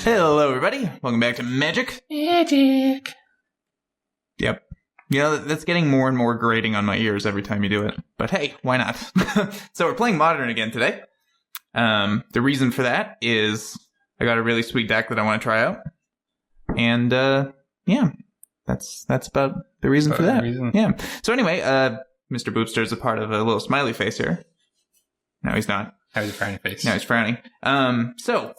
Hello, everybody. Welcome back to Magic. Magic. Yep. You know, that's getting more and more grating on my ears every time you do it. But hey, why not? So we're playing Modern again today. The reason for that is I got a really sweet deck that I want to try out. And, yeah, that's about the reason for that. Yeah. So anyway, Mr. Boopster is a part of a little smiley face here. No, he's not. How is a frowny face? No, he's frowning. So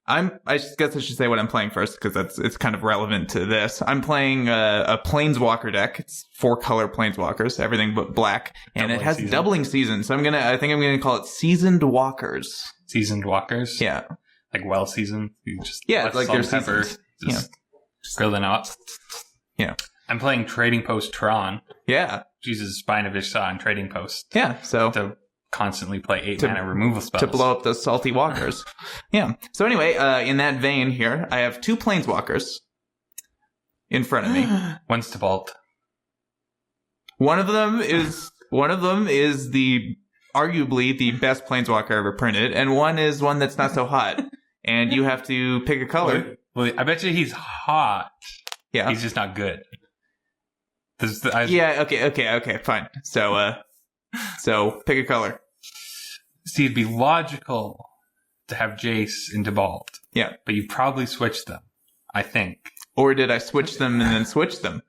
I guess I should say what I'm playing first because it's kind of relevant to this. I'm playing a planeswalker deck. It's 4-color planeswalkers, everything but black, and it has doubling season. So I think I'm gonna call it seasoned walkers. Seasoned walkers. Yeah, like well seasoned. You just like they're seasoned. Just grill them up. Yeah. I'm playing Trading Post Tron. Yeah. Jesus, Spine of Jesze on Trading Post. Yeah. So to constantly play 8-mana removal spells. To blow up those salty walkers. Yeah. So anyway, in that vein here, I have 2 planeswalkers in front of me. One's to vault. One of them is the arguably the best planeswalker ever printed, and one is one that's not so hot. And you have to pick a color. Well, I bet you he's hot. Yeah. He's just not good. Yeah, okay, fine. So pick a color. See, it'd be logical to have Jesze into vault. Yeah. But you probably switched them, I think. Or did I switch them and then switch them?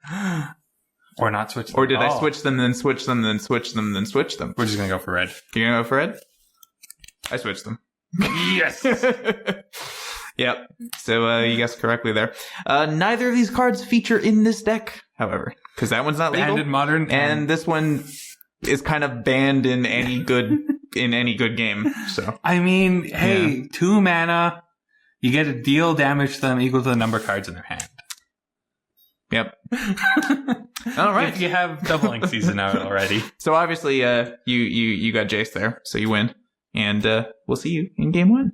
Or not switch them. Or did I switch them, then switch them, then switch them, then switch them? We're just going to go for red. You're going to go for red? I switched them. Yes! Yep. So you guessed correctly there. Neither of these cards feature in this deck, however, because that one's not legal. Banned in Modern. And this one is kind of banned in any good game. So I mean, hey, 2 mana, you get to deal damage to them equal to the number of cards in their hand. Yep. All right. If you have doubling season out already. So obviously, you got Jesze there, so you win, and we'll see you in game 1.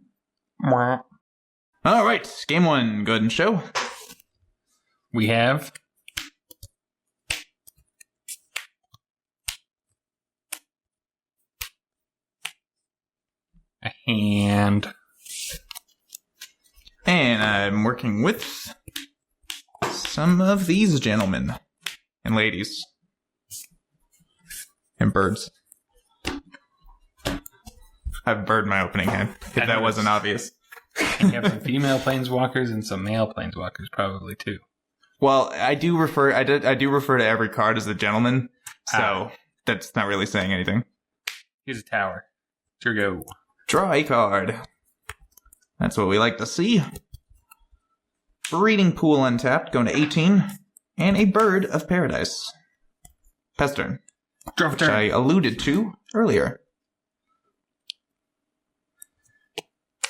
All right, game 1. Go ahead and show. We have a hand. And I'm working with some of these gentlemen and ladies and birds. I have a bird in my opening hand, if that wasn't obvious. And you have some female planeswalkers and some male planeswalkers probably too. Well, I do refer to every card as a gentleman, so that's not really saying anything. Here's a tower. Here go. Draw a card. That's what we like to see. Breeding Pool untapped, going to 18. And a Bird of Paradise. Pass turn. Draw turn. Which I alluded to earlier.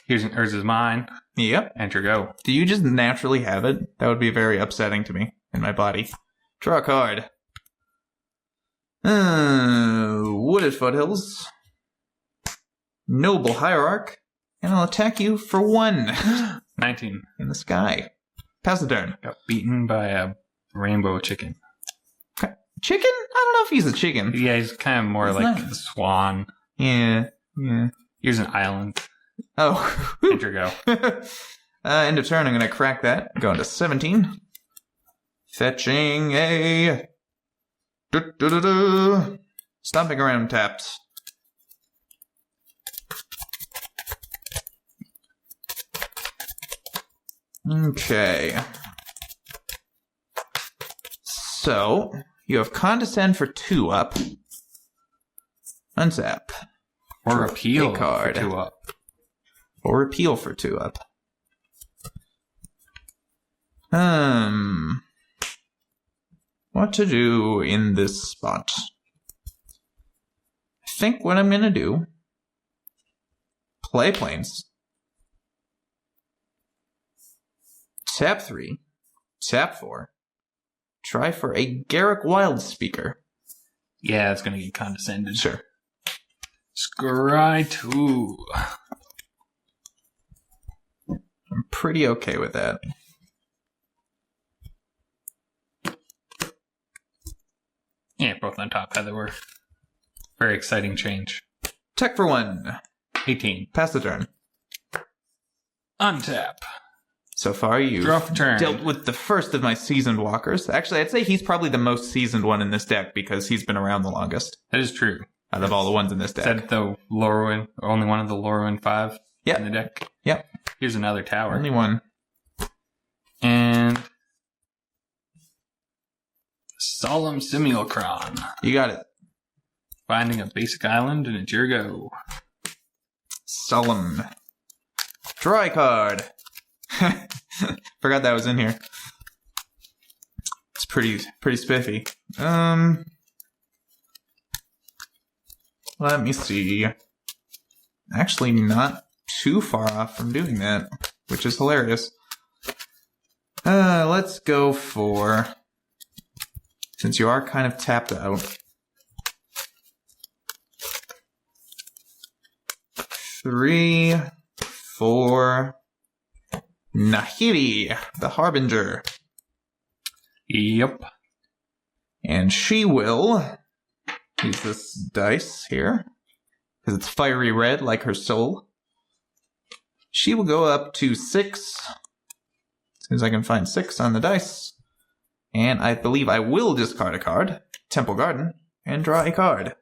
Hers is mine. Yep. Enter go. Do you just naturally have it? That would be very upsetting to me in my body. Draw a card. Wooded Foothills. Noble Hierarch. And I'll attack you for 1. 19. In the sky. Pass the turn. Got beaten by a rainbow chicken. Chicken? I don't know if he's a chicken. Yeah, he's kind of more like the swan. Yeah. Here's an island. Oh. Enter go. End of turn, I'm going to crack that. Going to 17. Fetching a... Stomping around tapped. Okay. So, you have Condescend for 2 up. Untap. Or Repeal card. For 2 up. Or Repeal for 2 up. What to do in this spot? I think what I'm gonna do... Play Plains. Tap 3. Tap 4. Try for a Garruk Wildspeaker. Yeah, it's going to get condescended. Sure. Scry 2. I'm pretty okay with that. Yeah, both on top, Heather. Were very exciting change. Tech for 1. 18. Pass the turn. Untap. So far, you've Draw for turn. dealt with the first of my seasoned walkers. Actually, I'd say he's probably the most seasoned one in this deck because he's been around the longest That is true. out of all the ones in this Is deck. that the Lorwyn, only one of the Lorwyn 5 Yep. in the deck? Yep. Here's another tower. Only one. And Solemn Simulacron. You got it. Finding a basic island, and it's your go. Solemn. Draw a card. Forgot that was in here. It's pretty spiffy. Let me see. Actually, not too far off from doing that, which is hilarious. Let's go for, since you are kind of tapped out, 3, 4, Nahiri, the Harbinger. Yep. And she will use this dice here, because it's fiery red like her soul. She will go up to 6, as soon as I can find 6 on the dice. And I believe I will discard a card, Temple Garden, and draw a card.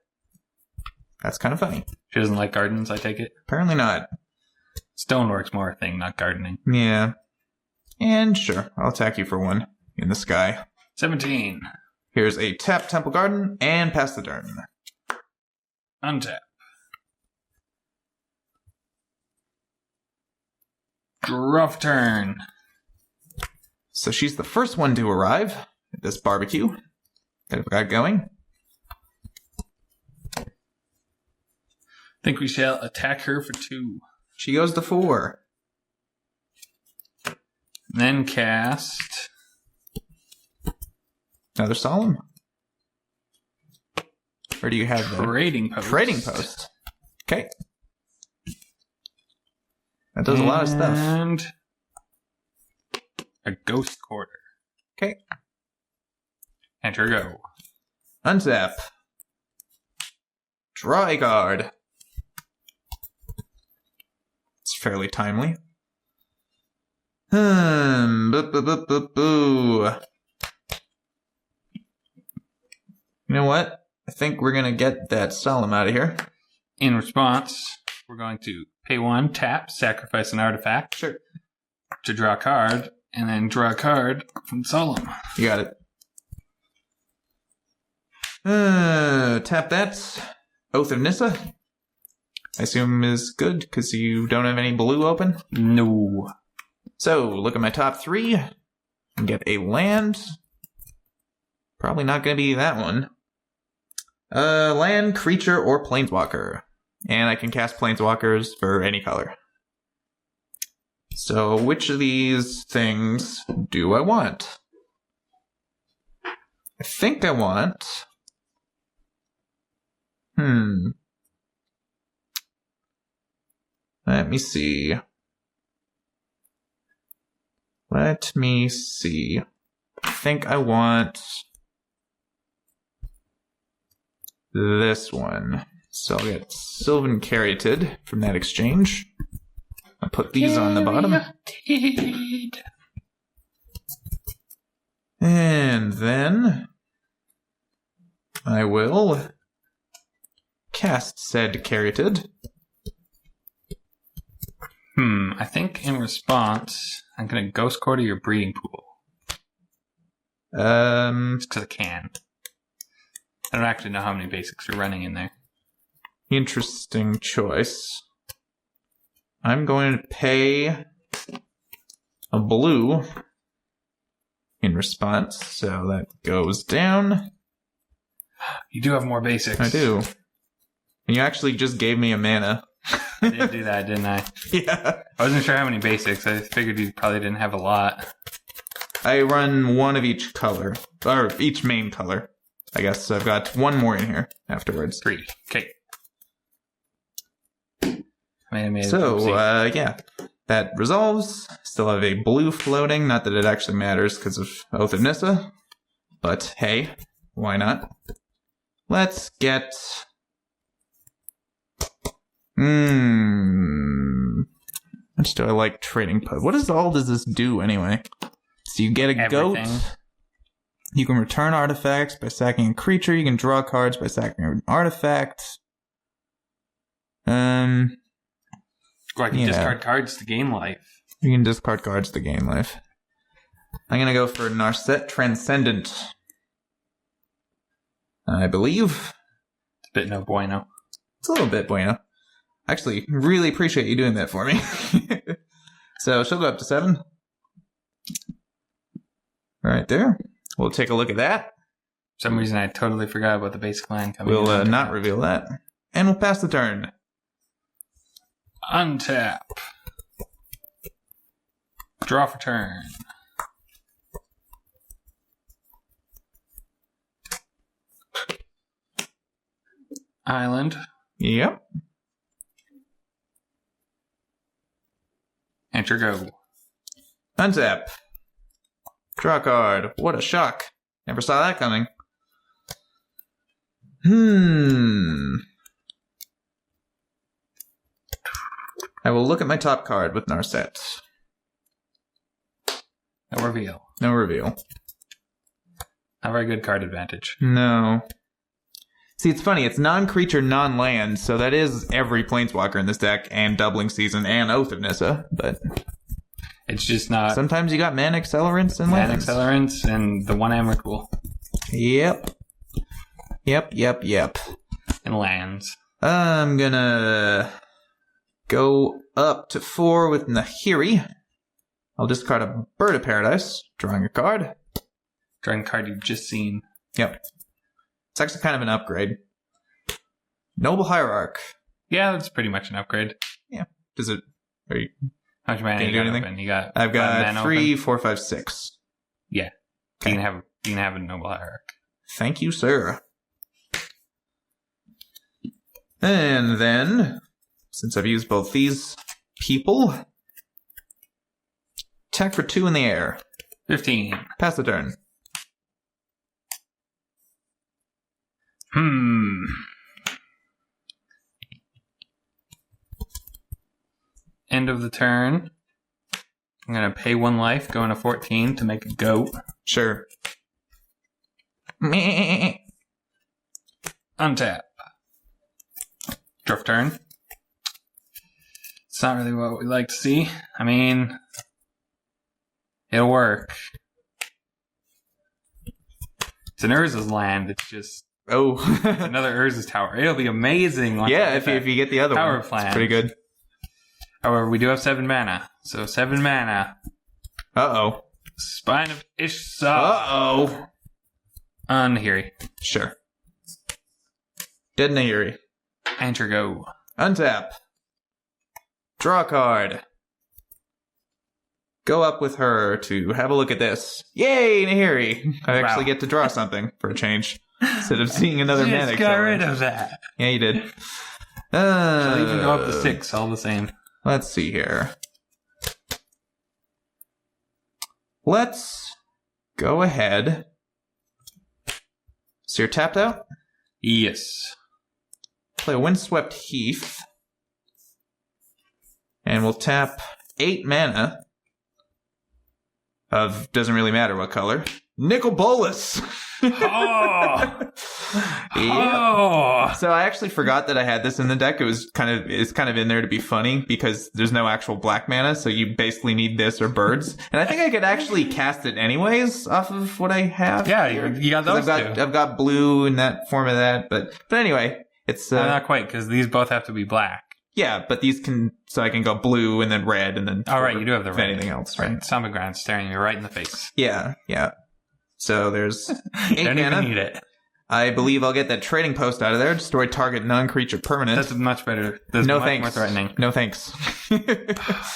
That's kind of funny. She doesn't like gardens, I take it. Apparently not. Stonework's more a thing, not gardening. Yeah. And sure, I'll attack you for 1 in the sky. 17. Here's a tap Temple Garden, and pass the turn. Untap. Draw for turn. So she's the first one to arrive at this barbecue that I've got going. Think we shall attack her for 2. She goes to 4. Then cast Another Solemn. Or do you have the Trading Post. Trading Post? Okay. That does a lot of stuff. And a Ghost Quarter. Okay. Enter go. Untap. Draw a card. It's fairly timely. Boo. You know what? I think we're gonna get that Solemn out of here. In response, we're going to pay 1, tap, sacrifice an artifact. Sure. To draw a card, and then draw a card from Solemn. You got it. Tap that. Oath of Nissa. I assume is good, because you don't have any blue open. No. So, look at my top 3. And get a land. Probably not going to be that one. Land, creature, or planeswalker. And I can cast planeswalkers for any color. So, which of these things do I want? I think I want... Let me see. I think I want this one. So I'll get Sylvan Caryatid from that exchange. I'll put these on the bottom. And then I will cast said Caryatid. I think in response, I'm going to Ghost Quarter your breeding pool. Just because I can. I don't actually know how many basics are running in there. Interesting choice. I'm going to pay a blue in response, so that goes down. You do have more basics. I do. And you actually just gave me a mana. I did do that, didn't I? Yeah. I wasn't sure how many basics. I figured you probably didn't have a lot. I run one of each color, or each main color. I guess so I've got one more in here afterwards. 3. Okay. So, yeah. That resolves. Still have a blue floating. Not that it actually matters because of Oath of Nissa. But hey, why not? Let's get... much do I like trading post? What does this do anyway? So you get a goat. You can return artifacts by sacking a creature. You can draw cards by sacking an artifact. Or I can discard cards to gain life. You can discard cards to gain life. I'm going to go for Narset Transcendent. I believe. It's a bit no bueno. It's a little bit bueno. Actually, really appreciate you doing that for me. So, she'll go up to 7. Right there. We'll take a look at that. For some reason, I totally forgot about the basic land coming in. We'll not reveal that. And we'll pass the turn. Untap. Draw for turn. Island. Yep. Enter go. Untap. Draw a card. What a shock. Never saw that coming. I will look at my top card with Narset. No reveal. No reveal. Not very good card advantage. No. See, it's funny. It's non-creature, non-land, so that is every planeswalker in this deck, and Doubling Season, and Oath of Nissa, but... It's just not... Sometimes you got Mana Accelerants and Mana lands. Accelerants and the one Emrakul. Yep. And lands. I'm gonna go up to 4 with Nahiri. I'll discard a Bird of Paradise, drawing a card. Drawing a card you've just seen. Yep. It's actually kind of an upgrade. Noble Hierarch. Yeah, that's pretty much an upgrade. Yeah. Does it... Are you... How much mana you you got anything? open? You got I've got 3, open? 4, 5, 6. Yeah. Okay. You can have a Noble Hierarch. Thank you, sir. And then, since I've used both these people, attack for 2 in the air. 15. Pass the turn. End of the turn. I'm going to pay 1 life, go into 14 to make a goat. Sure. Untap. Draw for turn. It's not really what we like to see. I mean, it'll work. It's an Urza's land. It's just Oh. another Urza's tower. It'll be amazing. Yeah, if you get the other Tower one. plan. It's pretty good. However, we do have 7 mana. So 7 mana. Uh-oh. Spine of Ishsa. Uh-oh. Nahiri. Sure. Dead Nahiri. Enter go. Untap. Draw a card. Go up with her to have a look at this. Yay, Nahiri! I actually get to draw something for a change. Instead of seeing another mana. Just got rid of that. Yeah, you did. I'll even go up to 6, all the same. Let's see here. Let's go ahead. So you're tapped out? Yes. Play a Windswept Heath. And we'll tap 8 mana of doesn't really matter what color. Nicol Bolas! Oh! Yeah. Oh! So I actually forgot that I had this in the deck. It's kind of in there to be funny because there's no actual black mana, so you basically need this or birds. And I think I could actually cast it anyways off of what I have. Yeah, you got those two. I've got blue in that form of that, but anyway, it's not quite because these both have to be black. Yeah, but these can, so I can go blue and then red and then. All right, you do have the red. Anything else, right? Stomping Ground staring you right in the face. Yeah. So there's 8 Don't mana. even need it. I believe I'll get that trading post out of there. Destroy target non-creature permanent. That's much better. That's no much thanks. more threatening. No thanks. That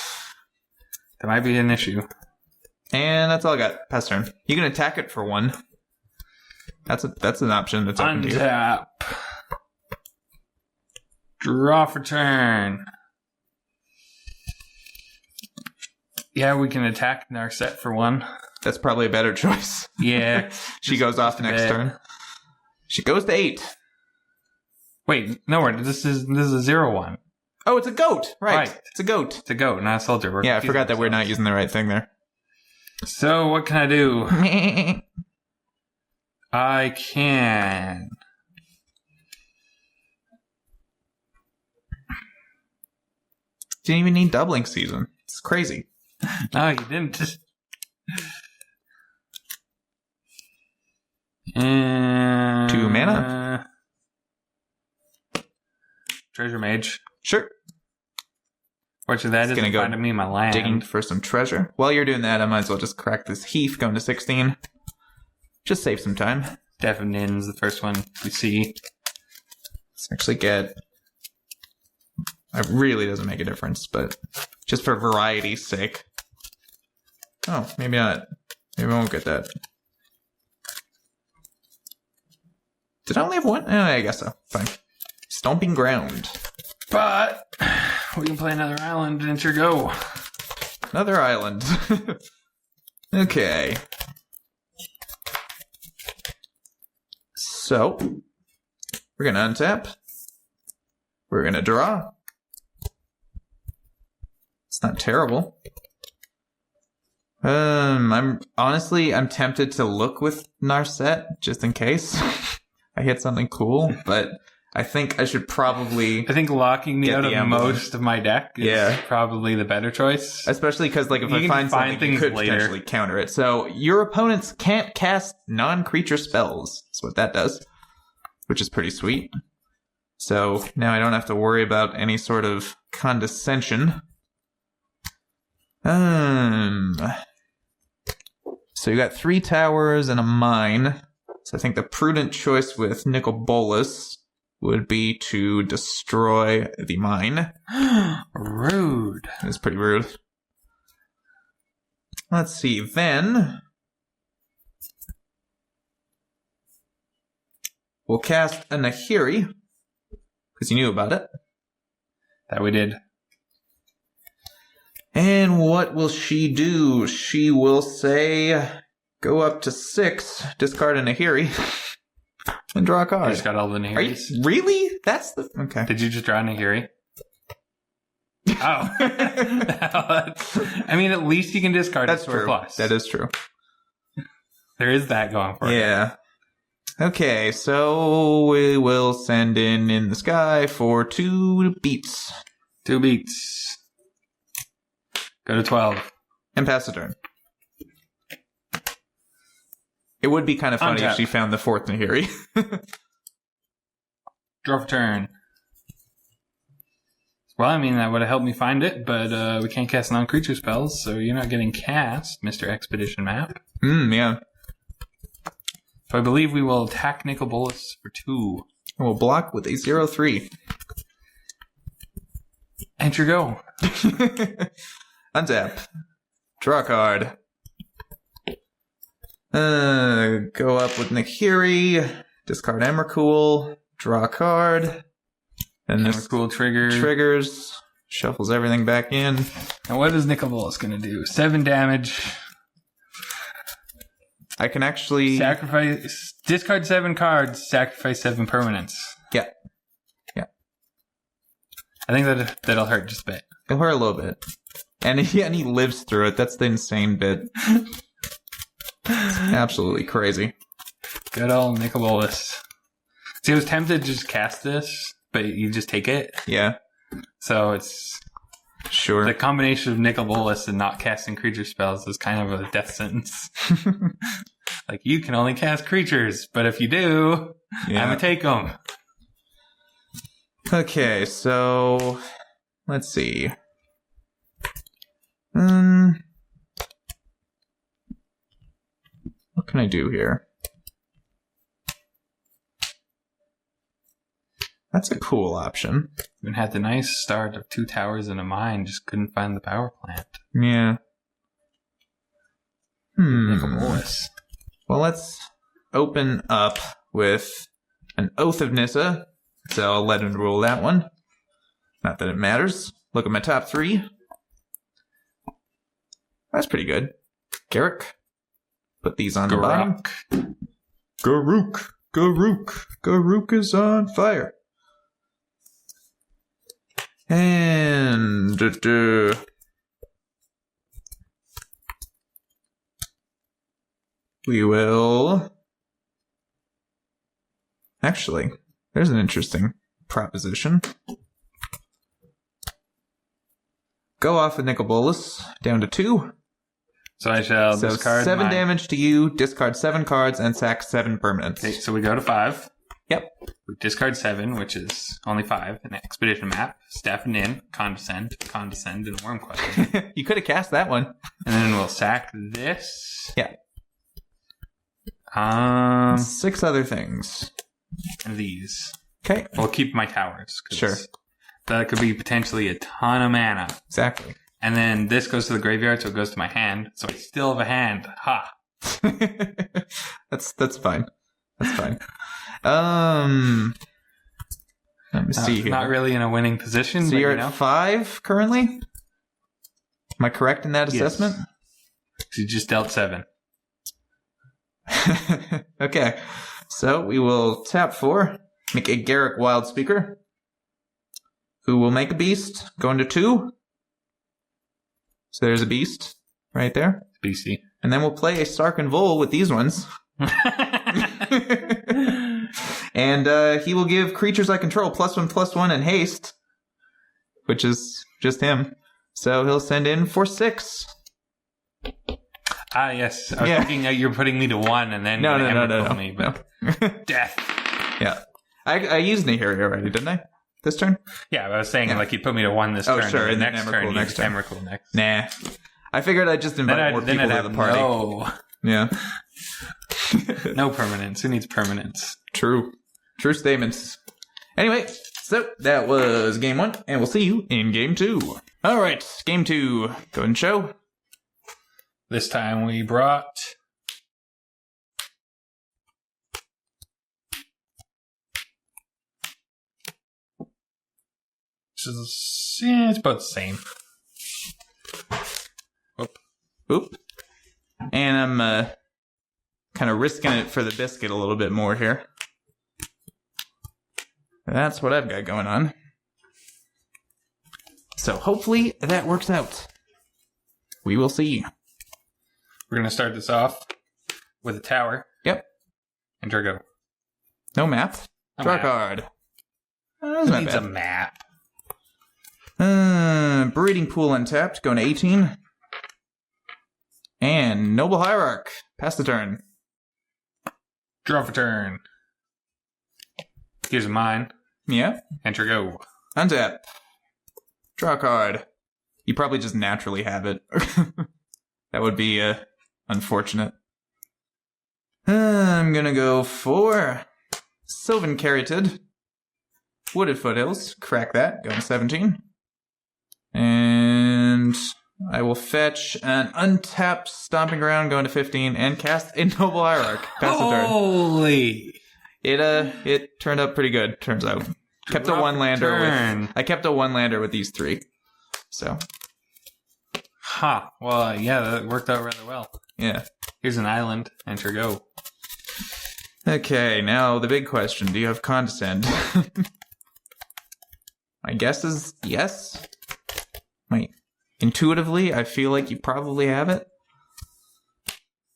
might be an issue. And that's all I got. Pass turn. You can attack it for 1. That's an option that's open to you. Untap. Draw for turn. Yeah, we can attack Narset for 1. That's probably a better choice. Yeah. She goes off next turn. She goes to 8. Wait, no, this is a 0-1. Oh, it's a goat. Right. It's a goat. It's a goat, not a soldier. Yeah, I forgot that we're not using the right thing there. So, what can I do? I can... Didn't even need doubling season. It's crazy. No, you didn't. And 2 mana. Treasure Mage. Sure. Fortunately, that doesn't find me my land. Digging for some treasure. While you're doing that, I might as well just crack this Heath going to 16. Just save some time. Definit's the first one we see. Let's actually get... It really doesn't make a difference, but just for variety's sake. Oh, maybe not. Maybe I won't get that. Did I only have one? I guess so. Fine. Stomping Ground. But we can play another island and sure go. Another island. Okay. So, we're going to untap. We're going to draw. It's not terrible. I'm tempted to look with Narset just in case I hit something cool, but I think I should probably... I think locking me out of most of my deck is probably the better choice. Especially because if I find something, you could potentially counter it. So your opponents can't cast non-creature spells. That's what that does, which is pretty sweet. So now I don't have to worry about any sort of condescension. So you got 3 towers and a mine. So I think the prudent choice with Nicol Bolas would be to destroy the mine. Rude. It's pretty rude. Let's see, then we'll cast a Nahiri, because you knew about it. That we did. And what will she do? She will say, go up to 6, discard a Nahiri, and draw a card. You just got all the Nahiris. Really? That's the... Okay. Did you just draw a Nahiri? Oh. I mean, at least you can discard That's a Sword true. Plus. That is true. There is that going for it. Yeah. Okay, so we will send in the sky for 2 beats. 2 beats. Go to 12. And pass the turn. It would be kind of funny if she found the 4th Nahiri. Draw for turn. Well, I mean, that would have helped me find it, but we can't cast non-creature spells, so you're not getting cast, Mr. Expedition Map. Yeah. So I believe we will attack Nicol Bolas for 2. And we'll block with a 0/3. Enter go. Untap. Draw a card. Go up with Nahiri. Discard Emrakul. Draw a card. And this Emrakul triggers. Shuffles everything back in. And what is Nicol Bolas going to do? 7 damage. I can actually... Sacrifice... Discard 7 cards. Sacrifice 7 permanents. Yeah. I think that'll hurt just a bit. It'll hurt a little bit. And he lives through it. That's the insane bit. It's absolutely crazy. Good old Nicol Bolas. See, I was tempted to just cast this, but you just take it. Yeah. So it's... Sure. The combination of Nicol Bolas and not casting creature spells is kind of a death sentence. Like, you can only cast creatures, but if you do, I'm gonna take them. Okay, so... Let's see. What can I do here? That's a cool option. We had the nice start of 2 towers and a mine, just couldn't find the power plant. Yeah. Nicol Bolas. Well, let's open up with an Oath of Nissa. So I'll let him rule that one. Not that it matters. Look at my top 3. That's pretty good. Garruk. Put these on the bottom. Garruk is on fire. And we will... Actually, there's an interesting proposition. Go off with Nicol Bolas, down to 2. So I shall discard 7 damage to you, discard 7 cards, and sack 7 permanents. Okay, so we go to 5. Yep. We discard 7, which is only 5. An expedition map, Staff and In, Condescend, and Worm Question. You could have cast that one. And then we'll sack this. Yeah. 6 other things. And these. Okay. We'll keep my towers. Sure. That could be potentially a ton of mana. Exactly. And then this goes to the graveyard, so it goes to my hand. So I still have a hand. Ha! That's fine. That's fine. Let me see here. Not really in a winning position. So you're at 5 currently? Am I correct in that assessment? So you just dealt 7. Okay. So we will tap 4, make a Garruk Wildspeaker, who will make a beast, go into 2. So there's a beast right there. BC. And then we'll play a Stark and Vol with these ones. And he will give creatures I control +1/+1 and haste, which is just him. So he'll send in for 6. Ah, yes. I was thinking you're putting me to 1 and then no. me, but death. Yeah. I used Nahiri already, didn't I? This turn? Yeah, I was saying like you put me to 1 this turn. Oh, sure. And the next turn, next turn. Emrakul next. Nah. I figured I'd just invite more people to the party. No. Yeah. No permanence. Who needs permanence? True statements. Anyway, so that was game 1, and we'll see you in game 2. All right, game 2. Go ahead and show. This time we brought... it's about the same. Oop. And I'm kind of risking it for the biscuit a little bit more here. That's what I've got going on. So hopefully that works out. We will see. We're going to start this off with a tower. Yep. And go. No map. Draw a card. Who needs a map? Breeding Pool untapped, going to 18. And Noble Hierarch. Pass the turn. Draw for turn. Here's mine. Yeah. Enter go. Untap. Draw a card. You probably just naturally have it. That would be unfortunate. I'm gonna go for Sylvan Caryatid. Wooded Foothills. Crack that. Going to 17. And I will fetch an untapped Stomping Ground, going to 15, and cast a Noble Hierarch. Pass the turn. Holy! It turned out pretty good, turns out. Kept a 1-lander I kept a 1-lander with these 3. So. Ha. Well, yeah, that worked out rather well. Yeah. Here's an island. Enter go. Okay, now the big question. Do you have Condescend? My guess is yes. Intuitively, I feel like you probably have it.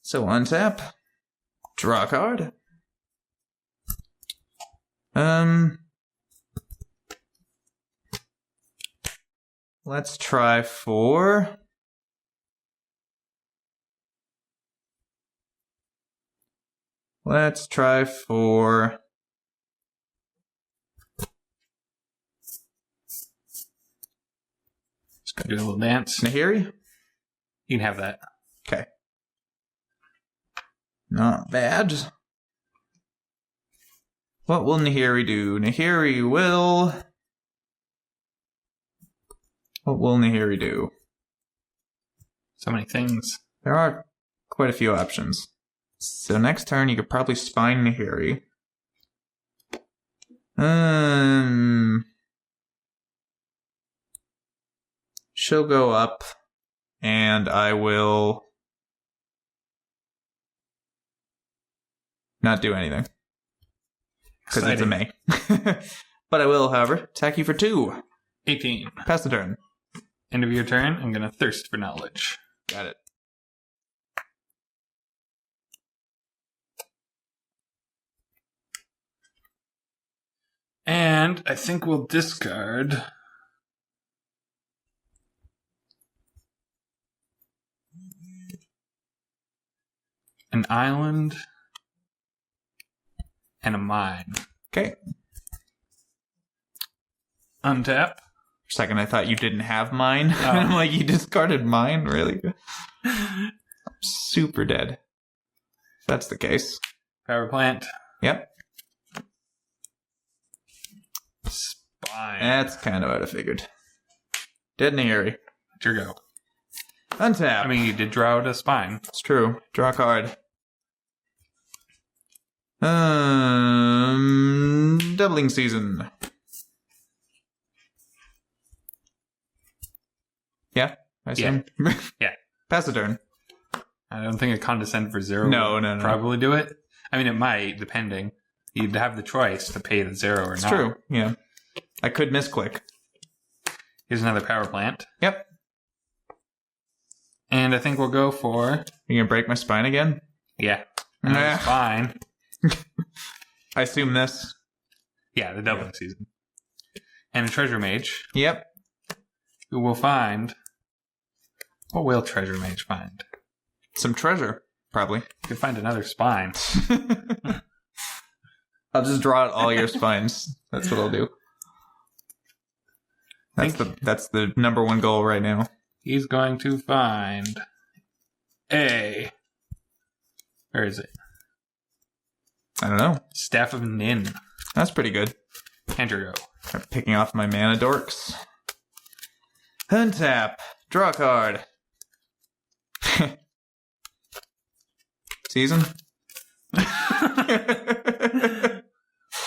So untap. Draw a card. Let's try for... Just gonna do a little dance. Nahiri? You can have that. Okay. Not bad. What will Nahiri do? What will Nahiri do? So many things. There are quite a few options. So next turn, you could probably Spine Nahiri. She'll go up, and I will not do anything. Because it's a May. But I will, however, attack you for 2. 18. Pass the turn. End of your turn, I'm going to thirst for knowledge. Got it. And I think we'll discard an island and a mine. Okay. Untap. For a second, I thought you didn't have mine. Oh. I'm like, you discarded mine? Really? I'm super dead. If that's the case. Power plant. Yep. Spine. That's kind of what I figured. Dead Nahiri. Let your go. Untap. I mean, you did draw out a spine. It's true. Draw a card. Doubling season. Yeah, I assume. Yeah. Pass the turn. I don't think a condescend for 0 No, would no, no. probably do it. I mean, it might, depending. You'd have the choice to pay the 0 or It's not. true. Yeah. I could misclick. Here's another power plant. Yep. And I think we'll go for... You gonna break my spine again? Yeah. Nah. Spine. I assume this. Yeah, the doubling season. And a treasure mage, Yep. who will find... What will treasure mage find? Some treasure, probably. Could find another spine. I'll just draw out all your spines. That's what I'll do. That's the number one goal right now. He's going to find a... Where is it? I don't know. Staff of Nin. That's pretty good. Enter go. Start picking off my mana dorks. Untap. Draw a card. Season?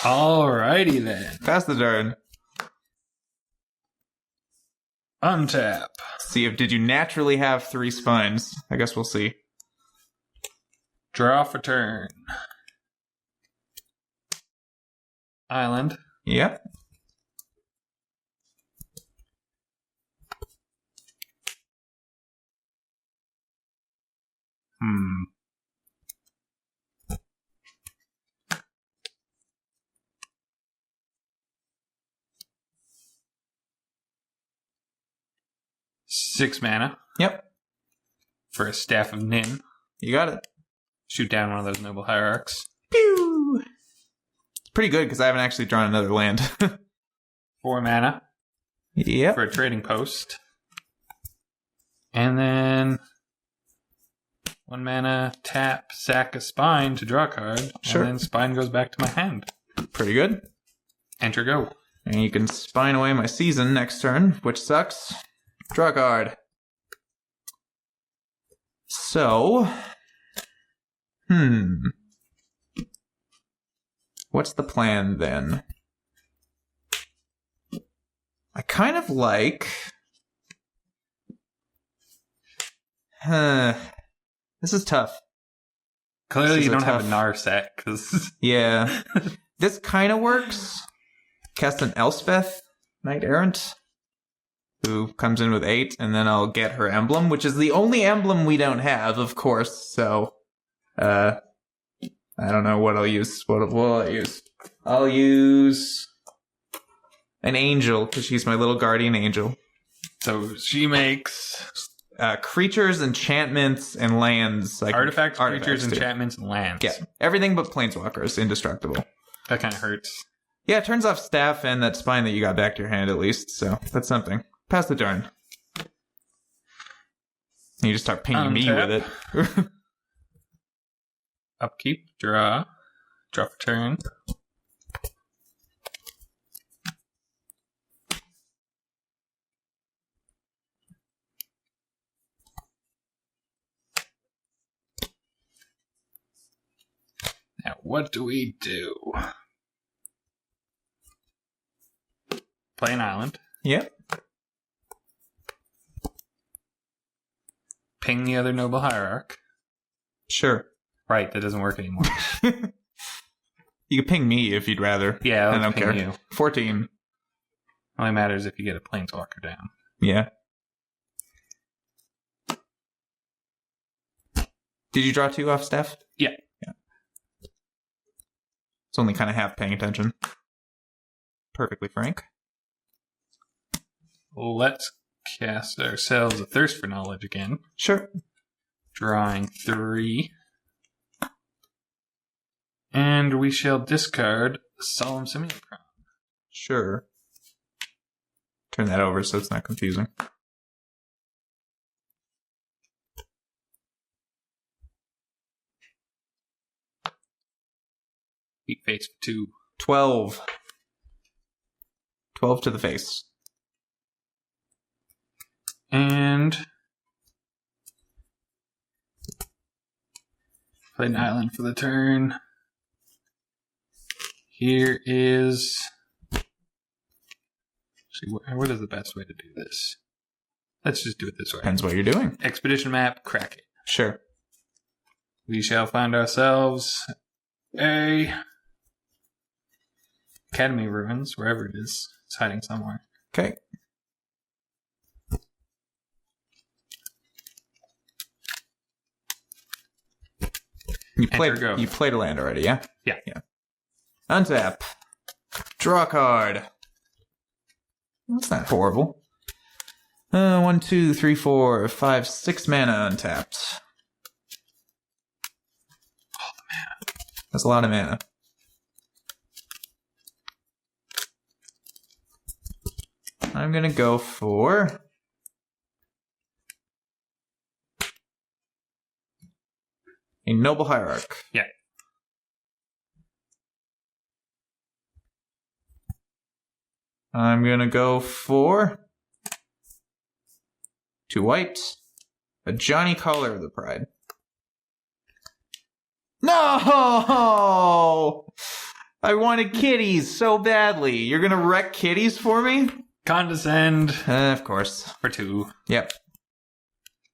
Alrighty then. Pass the turn. Untap. See if did you naturally have 3 spines? I guess we'll see. Draw for turn. Island. Yep. Six mana Yep. for a Staff of Nin. You got it. Shoot down one of those noble hierarchs. Pew! It's pretty good because I haven't actually drawn another land. 4 mana Yep. for a trading post. And then 1 mana, tap, sack a spine to draw a card. Sure. And then spine goes back to my hand. Pretty good. Enter go. And you can spine away my season next turn, which sucks. Draw a card. So, what's the plan then? I kind of like... This is tough. Clearly This is you a don't have a tough- Nar set, because... Yeah. This kind of works. Cast an Elspeth, Knight Errant, who comes in with 8, and then I'll get her emblem, which is the only emblem we don't have, of course, so... I don't know what I'll use. What will I use? I'll use... an angel, because she's my little guardian angel. So she makes... Creatures, enchantments, and lands. Like artifacts, creatures, too. enchantments, and lands. Yeah, everything but planeswalkers, indestructible. That kind of hurts. Yeah, it turns off staff and that spine that you got back to your hand at least, so that's something. Pass the turn. You just start pinging me with it. Upkeep, draw for turn. Now, what do we do? Play an island. Yep. Ping the other noble hierarch. Sure. Right, that doesn't work anymore. You can ping me if you'd rather. Yeah, I let's don't ping care. you. 14. Only matters if you get a planeswalker down. Yeah. Did you draw 2 off, Steph? Yeah. It's only kind of half paying attention. Perfectly frank. Let's cast ourselves a Thirst for Knowledge again. Sure. Drawing 3. And we shall discard Solemn Simulacrum. Sure. Turn that over so it's not confusing. Beat face for 2. 12. 12 to the face. And play an island for the turn. Here is... See, what is the best way to do this? Let's just do it this way. Depends what you're doing. Expedition map, crack it. Sure. We shall find ourselves a Academy Ruins, wherever it is. It's hiding somewhere. Okay. You played a land already, yeah? Yeah. Untap. Draw a card. That's not horrible. 1, 2, 3, 4, 5, 6 mana untapped. All the mana. That's a lot of mana. I'm gonna go for a Noble Hierarch. Yeah. I'm gonna go for 2 white, a Johnny Caller of the Pride. No! I wanted kitties so badly. You're gonna wreck kitties for me? Condescend. Of course. For 2. Yep.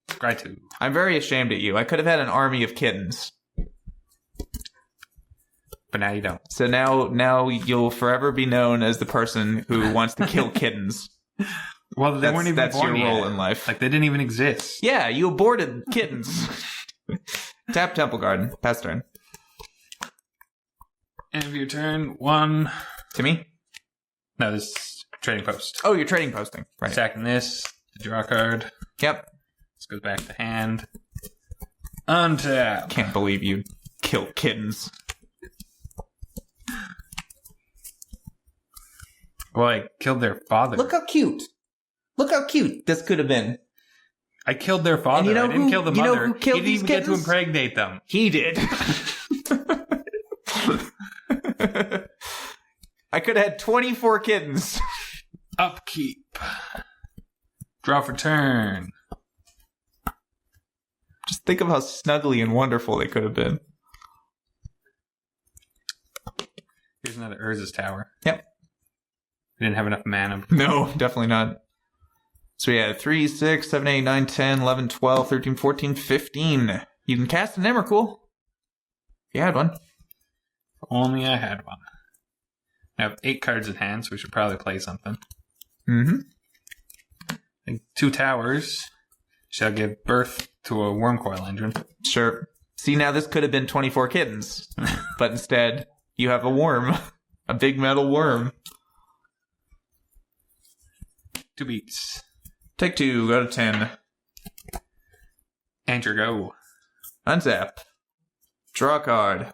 Scry 2. I'm very ashamed at you. I could have had an army of kittens. But now you don't. So now you'll forever be known as the person who wants to kill kittens. Well, they weren't even that's born your yet. role in life. Like, they didn't even exist. Yeah, you aborted kittens. Tap Temple Garden. Pass turn. End of your turn. 1. To me? No, this is trading post. Oh, you're trading posting. Right. Attacking this. Draw a card. Yep. This goes back to hand. Untap. Can't believe you killed kittens. Well, I killed their father. Look how cute. Look how cute this could have been. I killed their father. You know I didn't kill the mother. Who killed he didn't these even kittens? get to impregnate them. He did. I could have had 24 kittens. Upkeep. Draw for turn. Just think of how snuggly and wonderful they could have been. Here's another Urza's Tower. Yep. We didn't have enough mana. No, definitely not. So we had 3, 6, 7, 8, 9, 10, 11, 12, 13, 14, 15. You can cast an Emrakul. If you had one. If only I had one. I have 8 cards in hand, so we should probably play something. Mm-hmm. 2 towers shall give birth to a Wormcoil Engine. Sure. See, now this could have been 24 kittens. But instead, you have a worm. A big metal worm. 2 beats. Take 2, go to 10. And your go. Untap. Draw a card.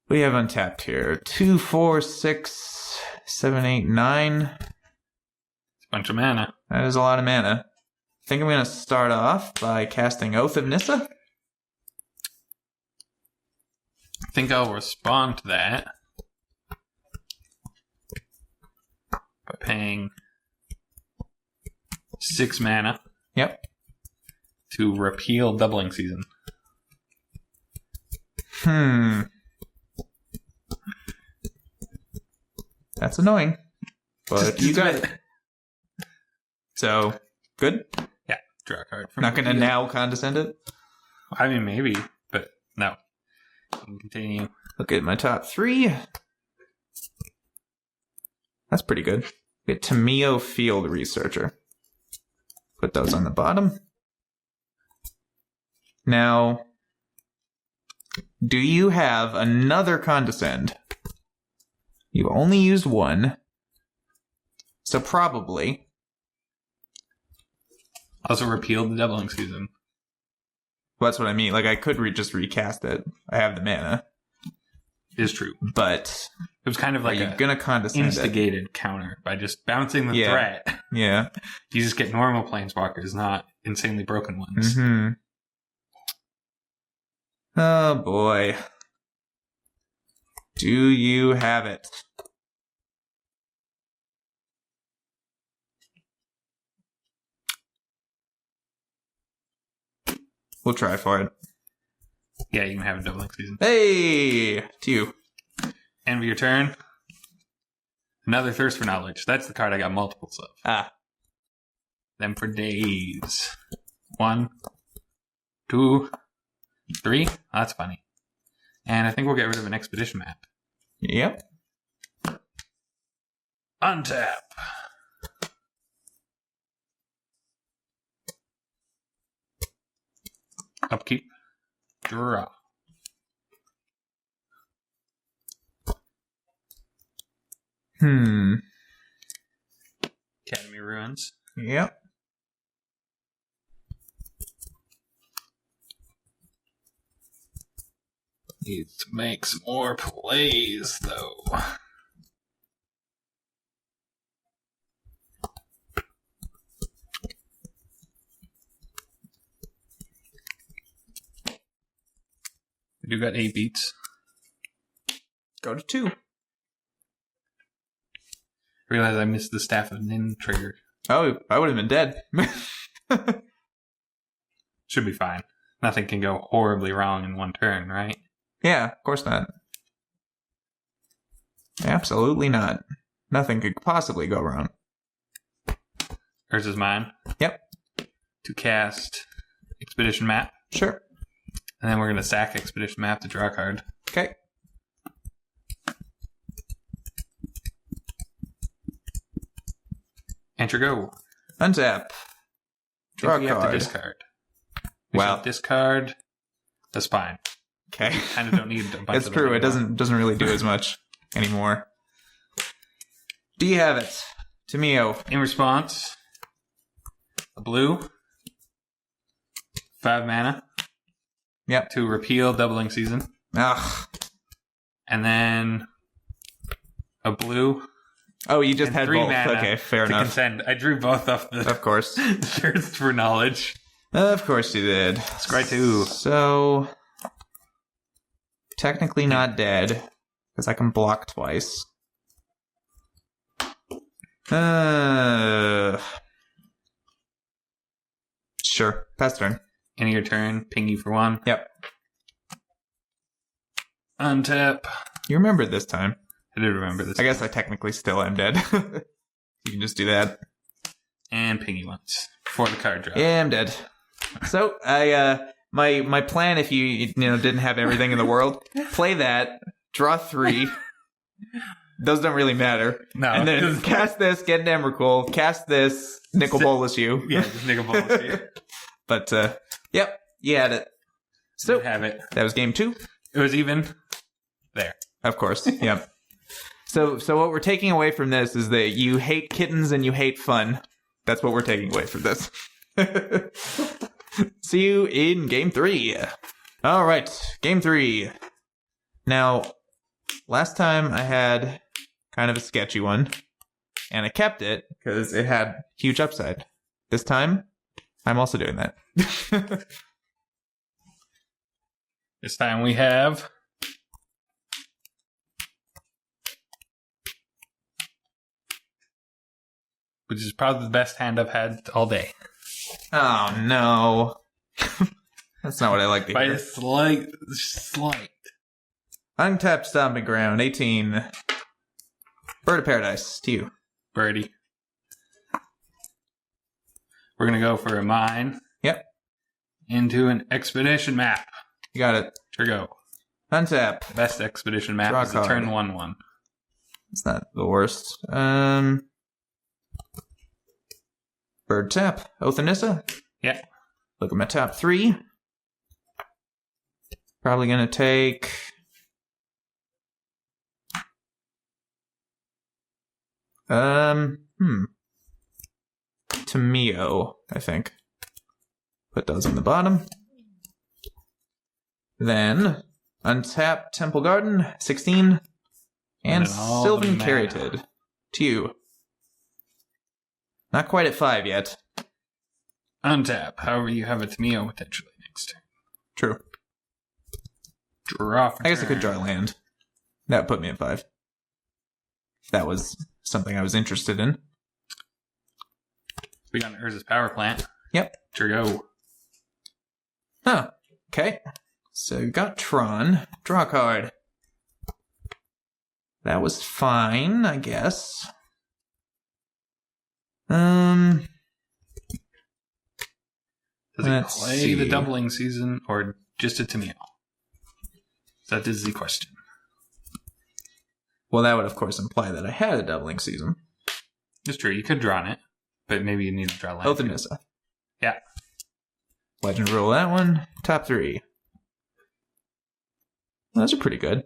We have untapped here. 2, 4, 6, 7, 8, 9. It's a bunch of mana. That is a lot of mana. I think I'm going to start off by casting Oath of Nissa. I think I'll respond to that by paying 6 mana. Yep. To repeal Doubling Season. That's annoying. But you got it. So, good? Yeah, draw a card. Not going to now condescend it? I mean, maybe, but no. We can continue. Look at my top 3. That's pretty good. We get Tamio Field Researcher. Put those on the bottom. Now, do you have another Condescend? You've only used one. So probably. Also repealed the doubling season. Well, that's what I mean. Like, I could just recast it. I have the mana. Is true. But it was kind of like a gonna condescend instigated counter by just bouncing the threat. Yeah. You just get normal planeswalkers, not insanely broken ones. Mm-hmm. Oh, boy. Do you have it? We'll try for it. Yeah, you can have a doubling season. Hey! To you. End of your turn. Another Thirst for Knowledge. That's the card I got multiples of. Ah. Then for days. 1, 2, 3. Oh, that's funny. And I think we'll get rid of an expedition map. Yep. Untap. Upkeep. Draw. Academy Ruins. Yep. Need to make some more plays, though. I do got 8 beats. Go to 2. Realize I missed the Staff of Nin trigger. Oh, I would have been dead. Should be fine. Nothing can go horribly wrong in one turn, right? Yeah, of course not. Absolutely not. Nothing could possibly go wrong. Hers is mine. Yep. To cast Expedition Map. Sure. And then we're going to sack Expedition Map to draw a card. Okay. Enter go. Untap. Draw a card. You have to discard. Wow. Discard the spine. Okay. Kind of don't need a bunch It's of true. It doesn't really do as much anymore. Do you have it? Tamio. In response, a blue, 5 mana. Yep. To repeal doubling season. Ugh. And then a blue. Oh, you just had 3 both. mana Okay, fair to enough. Contend. I drew both off the Of course. Thirst for Knowledge. Of course you did. Scry 2. So, technically not dead, because I can block twice. Sure. Pass turn. End of your turn. Ping you for 1. Yep. Untap. You remember this time. I did remember this. I guess I technically still am dead. You can just do that. And ping you once. For the card draw. Yeah, I'm dead. So, my plan, if you didn't have everything in the world, play that, draw 3. Those don't really matter. No. And then cast this, get an Emrakul, cast this, Nicol Bolas you. Yeah, just Nicol Bolas you. But, yep, you had it. So, you have it. That was game 2. It was even there. Of course, yep. So what we're taking away from this is that you hate kittens and you hate fun. That's what we're taking away from this. See you in game 3. All right, game 3. Now, last time I had kind of a sketchy one, and I kept it because it had huge upside. This time, I'm also doing that. This time we have which is probably the best hand I've had all day. Oh, no. That's not what I like to By hear. a slight. Untapped Stomping Ground, 18. Bird of Paradise, to you. Birdie. We're going to go for a mine. Yep. Into an expedition map. You got it. Here go. Untap. Best expedition map Draw is a card. turn 1/1. It's not the worst. Bird tap. Oath of Nissa. Yeah. Look at my top 3. Probably gonna take... Tamio, I think. Put those in the bottom. Then, untap Temple Garden, 16. And Sylvan Caryatid, 2. Not quite at 5 yet. Untap. However, you have a Tamio potentially next turn. True. Draw for I guess I turn. could draw land. That would put me at 5. If that was something I was interested in. We got an Urza's Power Plant. Yep. Go. Huh. Okay. So you got Tron. Draw a card. That was fine, I guess. Does he Let's play see. the doubling season or just a Tamio? That is the question. Well, that would, of course, imply that I had a doubling season. It's true. You could draw on it, but maybe you need to draw land. Oath of Nissa. Yeah. Legend rule that one. Top 3. Those are pretty good.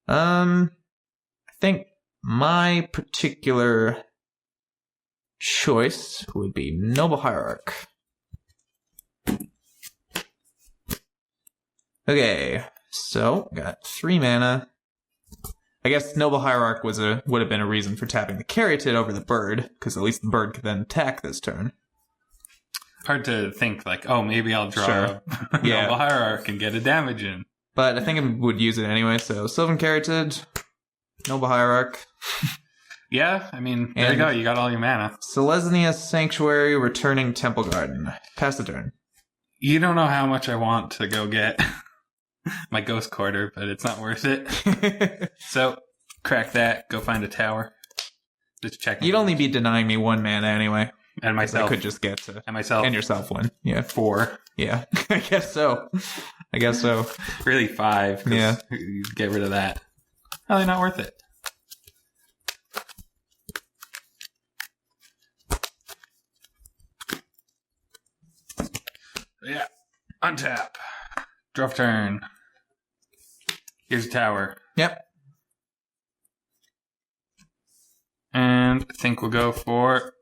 I think my particular choice would be Noble Hierarch. Okay, so got 3 mana. I guess Noble Hierarch would have been a reason for tapping the Caryatid over the bird, because at least the bird could then attack this turn. Hard to think like, oh, maybe I'll draw Sure. a Yeah. Noble Hierarch and get a damage in. But I think I would use it anyway, so Sylvan Caryatid, Noble Hierarch, Yeah, I mean, there you And- go. You got all your mana. Selesnya Sanctuary, returning Temple Garden. Pass the turn. You don't know how much I want to go get my Ghost Quarter, but it's not worth it. So, crack that. Go find a tower. Just check. You'd only be denying me 1 mana anyway. And 'cause myself. I could just get to... And myself. And yourself 1. Yeah. 4. Yeah. I guess so. Really 5. 'cause Yeah. you get rid of that. Probably not worth it. Yeah. Untap. Draw for turn. Here's a tower. Yep. And I think we'll go for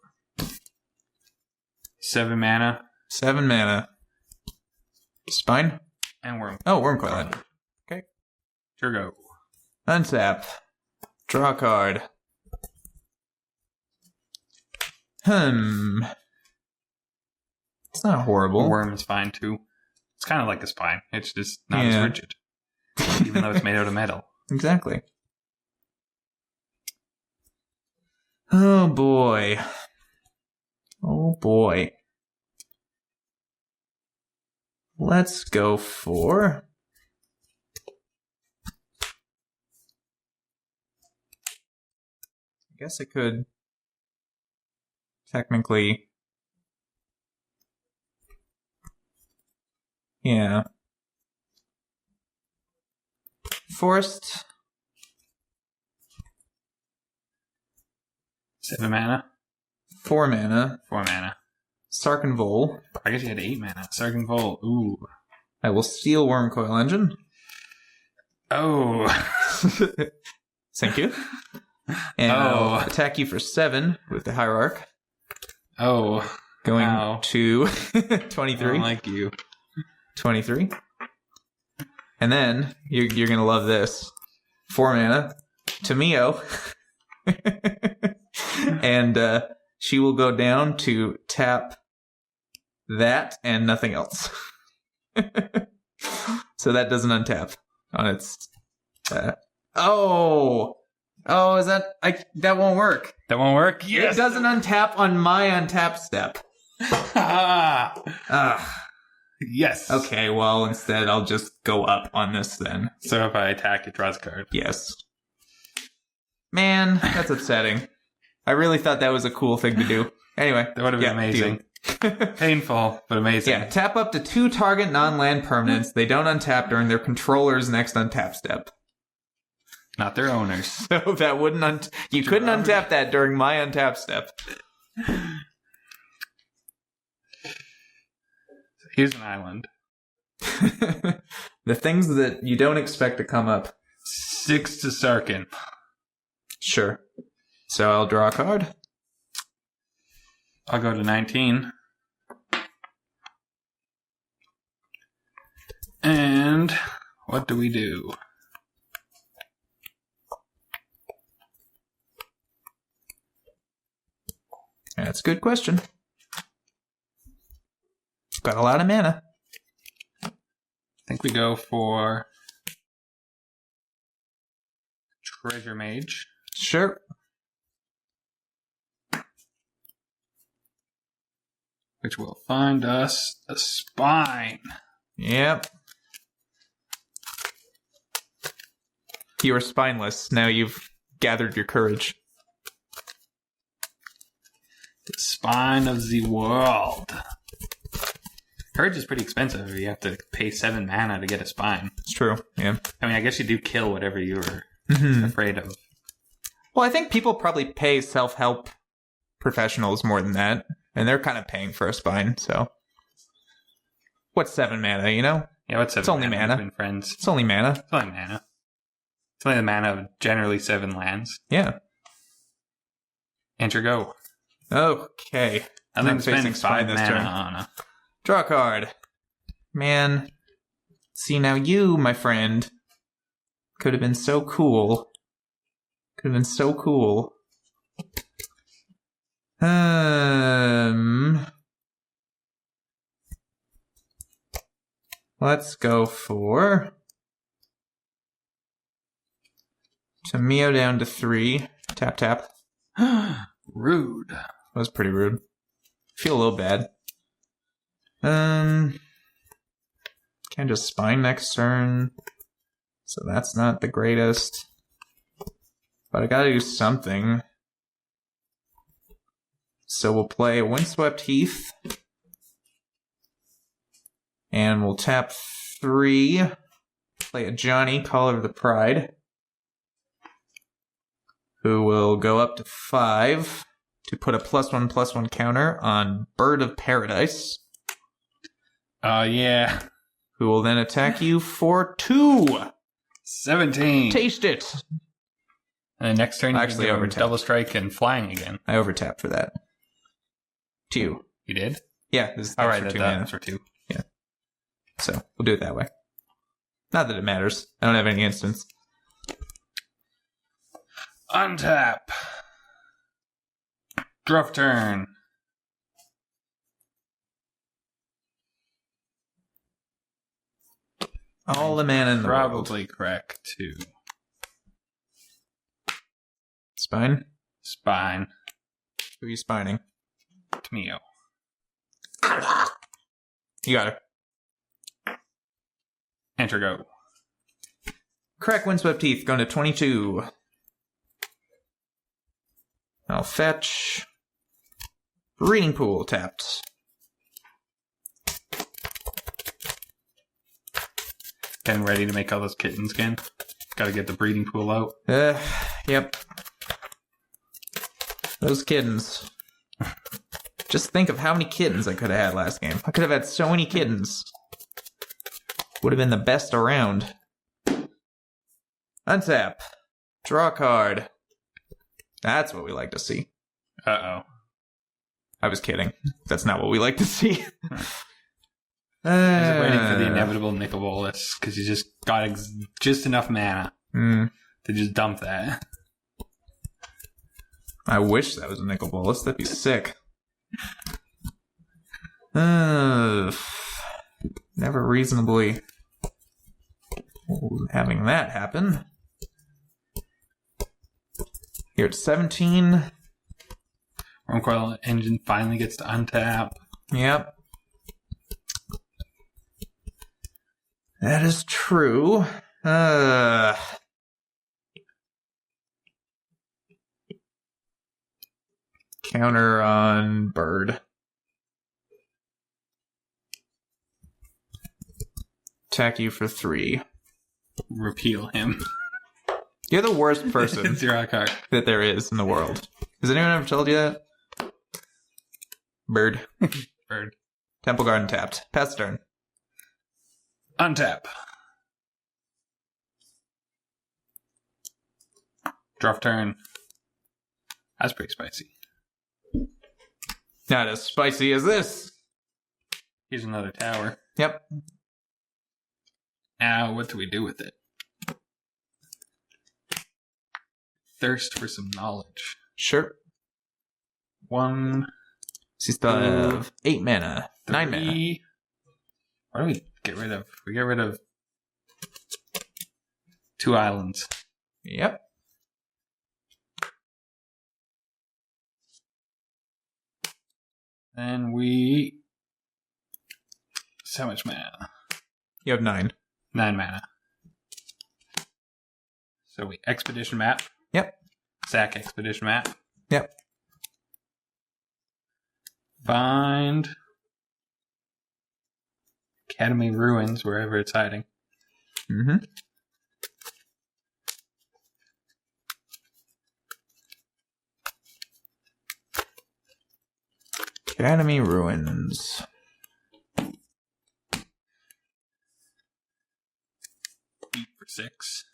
7 mana 7 mana. Spine? and Worm. Oh, Wormcoil Land. Okay. Sure go. Untap. Draw a card. It's not horrible. Worm is fine too. It's kind of like a spine. It's just not Yeah. as rigid. Even though it's made out of metal. Exactly. Oh boy. Oh boy. Let's go for... I guess I could technically... Yeah. Forest. 7 mana. 4 mana. 4 mana. Sarkin Vol. I guess you had 8 mana. Sargon Vol. Ooh. I will steal Wormcoil Engine. Oh. Thank you. And I'll attack you for 7 with the Hierarch. Oh. Going Wow. to I 23. don't like you. 23. And then, you're going to love this. 4 mana. Tamio. And she will go down to tap that and nothing else. So that doesn't untap on its... is that... that won't work. That won't work? It doesn't untap on my untap step. Ugh. Yes. Okay, well, instead I'll just go up on this then. So if I attack, it draws a card. Yes. Man, that's upsetting. I really thought that was a cool thing to do. Anyway. That would have been amazing. Painful, but amazing. Yeah, tap up to 2 target non-land permanents. They don't untap during their controller's next untap step. not their owners. So that wouldn't... You couldn't untap that during my untap step. Here's an island. The things that you don't expect to come up. 6 to Sarkin. Sure. So I'll draw a card. I'll go to 19. And what do we do? That's a good question. Got a lot of mana. I think we go for Treasure Mage. Sure. Which will find us a spine. Yep. You were spineless. Now you've gathered your courage. The spine of the world. Courage is pretty expensive. You have to pay 7 mana to get a spine. It's true, yeah. I mean, I guess you do kill whatever you were afraid of. Well, I think people probably pay self-help professionals more than that. And they're kind of paying for a spine, so... What's 7 mana, you know? Yeah, what's 7 It's only mana. Between friends. It's only mana. It's only mana. It's only the mana of generally 7 lands. Yeah. Enter go. Okay. I think I'm facing spending 5 this mana turn. on a... Draw a card. Man. See, now you, my friend, could have been so cool. Could have been so cool. Let's go for Tamio down to 3. Tap, tap. Rude. That was pretty rude. Feel a little bad. Can just spine next turn. So that's not the greatest. But I gotta do something. So we'll play Windswept Heath. And we'll tap 3. Play a Johnny, Caller of the Pride. Who will go up to 5 to put a +1/+1 counter on Bird of Paradise. Yeah. Who will then attack you for 2. 17. Taste it. And then next turn you Actually, can go overtapped. double strike and flying again. I overtapped for that. 2. You did? Yeah, this is All right, for 2 that's mana. for 2. So we'll do it that way. Not that it matters. I don't have any instants. Untap. Draft turn. All the mana in the world. Probably correct too. Spine? Spine. Who are you spining? Tamio. You got her. Enter go. Crack Windswept Teeth, going to 22. I'll fetch. Breeding Pool tapped. Getting ready to make all those kittens again. Gotta get the breeding pool out. Yep. Those kittens. Just think of how many kittens I could have had last game. I could have had so many kittens. Would have been the best around. Untap. Draw a card. That's what we like to see. Uh-oh. I was kidding. That's not what we like to see. I was waiting for the inevitable Nicol Bolas, because you just got just enough mana to just dump that. I wish that was a Nicol Bolas. That'd be sick. Never reasonably having that happen. Here at 17. Wormcoil Engine finally gets to untap. Yep. That is true. Counter on Bird. Attack you for 3. Repeal him. You're the worst person Draw a card. that there is in the world. Has anyone ever told you that? Bird. Bird. Temple Garden tapped. Pass the turn. Untap. Draw for turn. That's pretty spicy. Not as spicy as this. Here's another tower. Yep. Now, what do we do with it? Thirst for some knowledge. Sure. 1. So you still have 8 mana. 9 mana. 3. What do we get rid of? We get rid of 2 islands. Yep. And we... So much mana. You have 9. 9 mana. So we expedition map. Yep. Sack expedition map. Yep. Find Academy Ruins, wherever it's hiding. Mm-hmm. Academy Ruins. Beat for 6.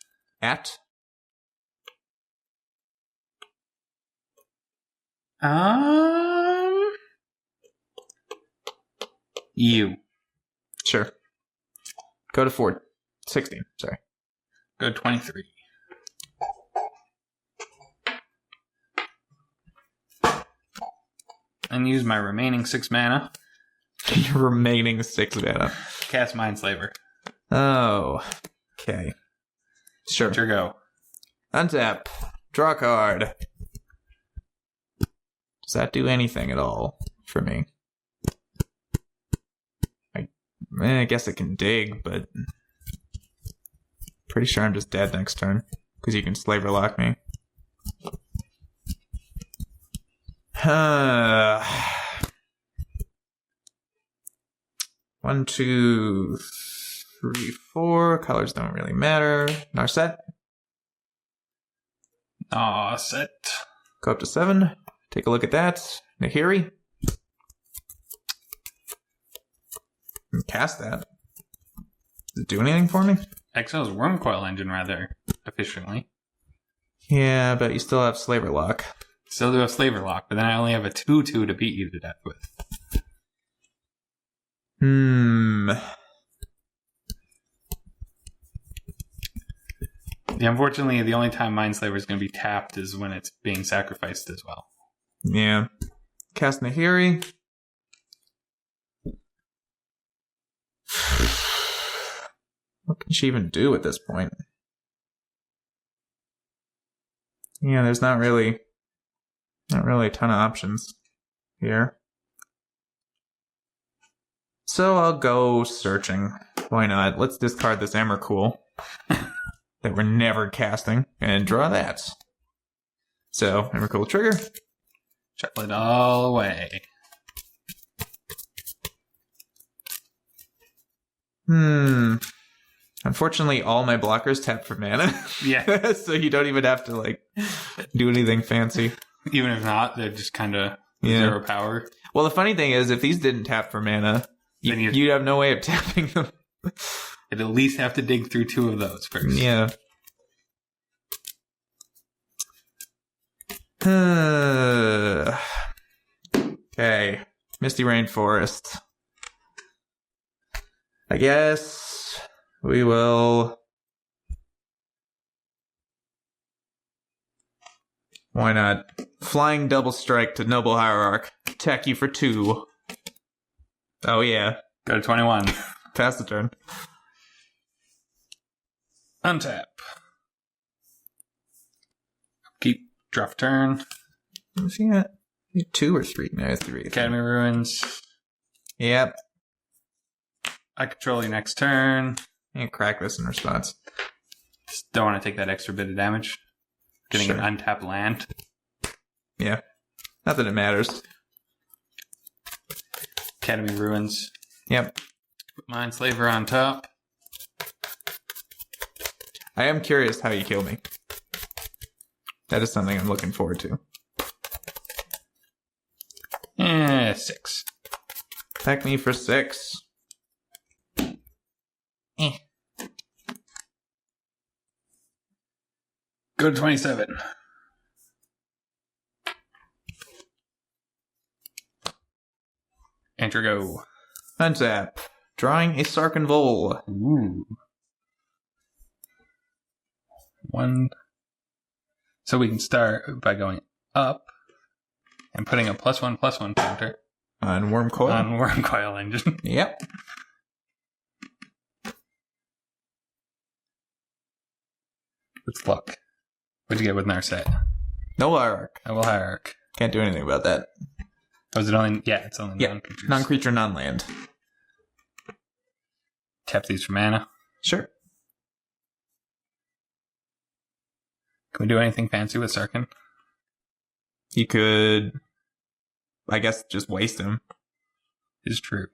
At? You. Sure. Go to 16. Sorry. Go 23. And use my remaining 6 mana. Your remaining 6 mana. Cast Mindslaver. Oh. Okay. Sure. Let her go. Untap. Draw a card. Does that do anything at all for me? I guess it can dig, but pretty sure I'm just dead next turn because you can slaver lock me. 1, 2, 3, 4. Colors don't really matter. Narset. Aw, set. Go up to 7. Take a look at that. Nahiri. Cast that. Does it do anything for me? Exiles Wormcoil Engine rather efficiently. Yeah, but you still have Slaver Lock. Still do a Slaver Lock, but then I only have a 2/2 to beat you to death with. Unfortunately, the only time Mindslaver is going to be tapped is when it's being sacrificed as well. Yeah. Cast Nahiri. What can she even do at this point? Yeah, there's not really a ton of options here. So I'll go searching. Why not? Let's discard this Emrakul that we're never casting and draw that. So, Emrakul trigger. Shuffle it all away. Unfortunately, all my blockers tap for mana. Yeah. So you don't even have to, do anything fancy. Even if not, they're just kind of 0 power. Well, the funny thing is, if these didn't tap for mana, you'd have no way of tapping them. You'd at least have to dig through 2 of those first. Yeah. Okay. Misty Rainforest. I guess we will... Why not? Flying Double Strike to Noble Hierarch. Attack you for 2. Oh, yeah. Go to 21. Pass the turn. Untap. Keep. Draw for turn. What's he at? 2 or 3? No, 3. Academy Ruins. Yep. I control your next turn. And crack this in response. Just don't want to take that extra bit of damage. Getting an untapped land. Yeah. Not that it matters. Academy Ruins. Yep. Put Mindslaver on top. I am curious how you kill me. That is something I'm looking forward to. 6. Attack me for 6. Go to 27. Enter go. Untap. Drawing a Sarkin Vol. Ooh. 1. So we can start by going up and putting a +1/+1 counter On Worm Coil. on Worm Coil Engine. Yep. Let's look. What'd you get with Narset? No Hierarch. Double Hierarch. Can't do anything about that. Was it only... Yeah, it's only Yeah. non-creatures. Non-creature, non-land. Tap these for mana. Sure. Can we do anything fancy with Sarkin? You could, I guess, just waste him. Is true.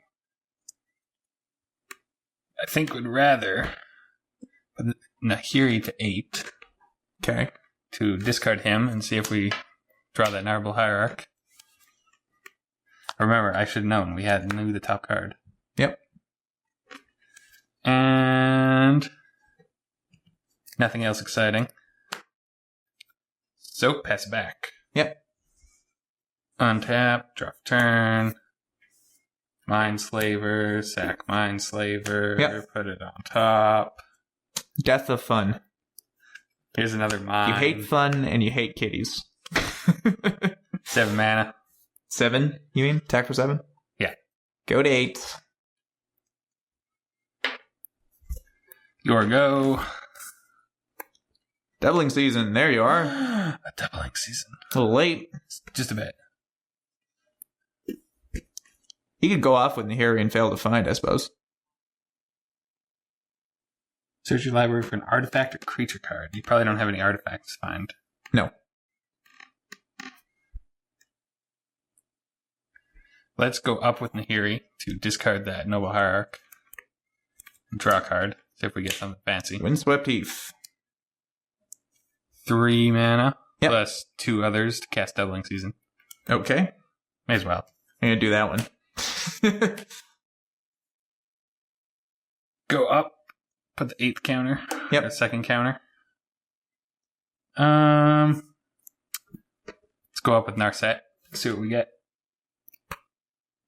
I think we'd rather put Nahiri to 8 Okay. to discard him and see if we draw that Narble Hierarch. Remember, I should have known. We knew the top card. Yep. And nothing else exciting. So, pass it back. Yep. Untap, draw for turn. Mindslaver, sack Mindslaver, Yep. put it on top. Death of fun. Here's another mine. You hate fun and you hate kitties. 7 mana. 7, you mean? Attack for 7? Yeah. Go to 8. Your go. Doubling season. There you are. A doubling season. A little late. Just a bit. He could go off with Nahiri and fail to find, I suppose. Search your library for an artifact or creature card. You probably don't have any artifacts to find. No. Let's go up with Nahiri to discard that Noble Hierarch. And draw a card. See if we get something fancy. Windswept Heath. 3 mana. Yep. Plus 2 others to cast Doubling Season. Okay. May as well. I'm going to do that one. Go up. Put the 8th counter. Yep. Or 2nd counter. Let's go up with Narset. See what we get.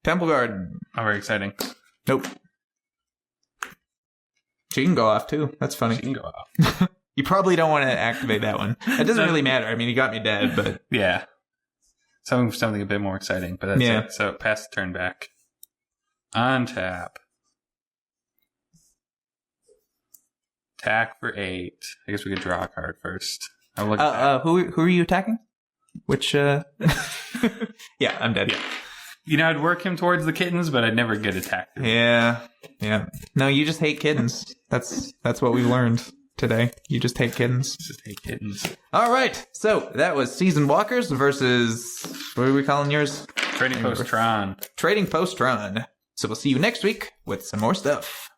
Temple Garden. Not very exciting. Nope. She can go off too. That's funny. She can go off. You probably don't want to activate that one. It doesn't really matter. I mean, you got me dead, but... Yeah. Something a bit more exciting, but that's Yeah. it. So pass the turn back. Untap. Attack for 8. I guess we could draw a card first. I'll look at that. Who are you attacking? Which, Yeah, I'm dead. Yeah. You know, I'd work him towards the kittens, but I'd never get attacked. Yeah. No, you just hate kittens. That's what we've learned today. You just hate kittens. Just hate kittens. All right. So that was Seasoned Walkers versus, what are we calling yours? Trading Post Tron. Trading Post Tron. So we'll see you next week with some more stuff.